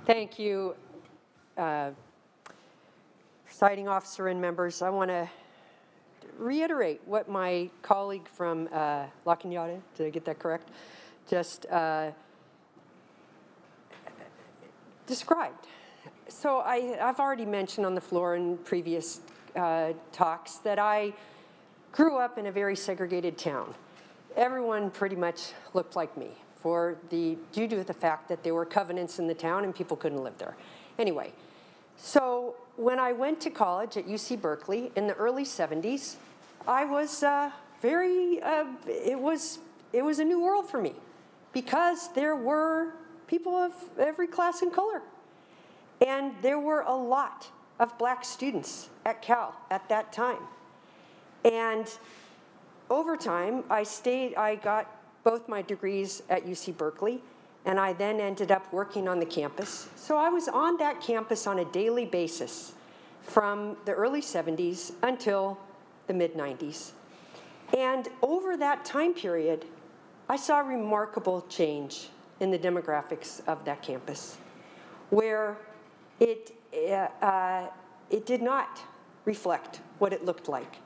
Thank you, presiding officer and members. I want to reiterate what my colleague from La Cañada, did I get that correct, just described. So I've already mentioned on the floor in previous talks that I grew up in a very segregated town. Everyone pretty much looked like me due to the fact that there were covenants in the town and people couldn't live there. Anyway, so when I went to college at UC Berkeley in the early 70s, I was it was a new world for me because there were people of every class and color. And there were a lot of black students at Cal at that time. And over time, I got both my degrees at UC Berkeley, and I then ended up working on the campus. So I was on that campus on a daily basis from the early 70s until the mid-90s. And over that time period, I saw a remarkable change in the demographics of that campus, where it did not reflect what it looked like.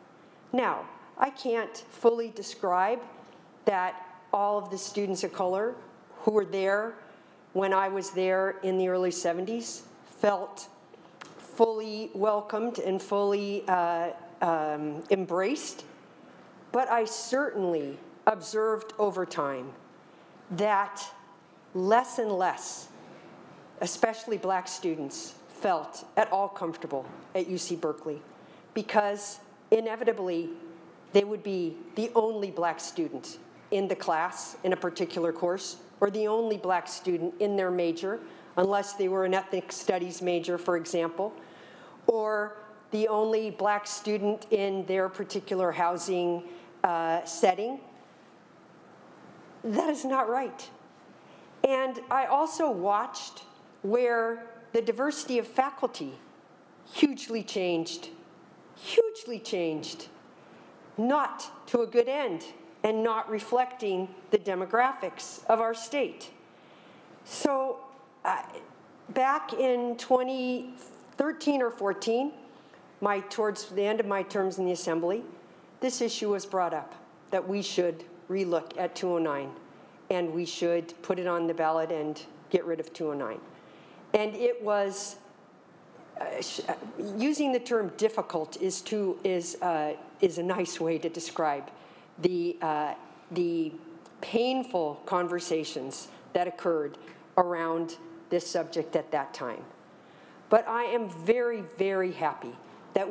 Now, I can't fully describe that all of the students of color who were there when I was there in the early 70s felt fully welcomed and fully embraced, but I certainly observed over time that less and less, especially black students, felt at all comfortable at UC Berkeley because inevitably they would be the only black student in the class in a particular course, or the only black student in their major, unless they were an ethnic studies major, for example, or the only black student in their particular housing setting. That is not right. And I also watched where the diversity of faculty hugely changed, not to a good end and not reflecting the demographics of our state. So back in 2013 or 14, towards the end of my terms in the Assembly, this issue was brought up, that we should relook at 209, and we should put it on the ballot and get rid of 209. And it was, using the term difficult is a nice way to describe the painful conversations that occurred around this subject at that time. But I am very, very happy that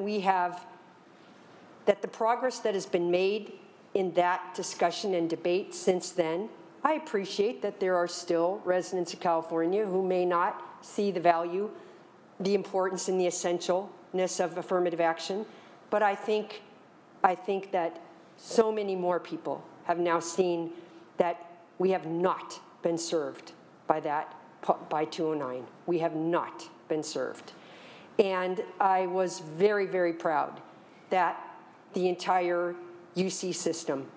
that the progress that has been made in that discussion and debate since then. I appreciate that there are still residents of California who may not see the value, the importance, and the essentialness of affirmative action, but I think that so many more people have now seen that we have not been served by 209. We have not been served. And I was very, very proud that the entire UC system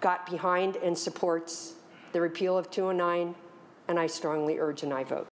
got behind and supports the repeal of 209, and I strongly urge an aye vote.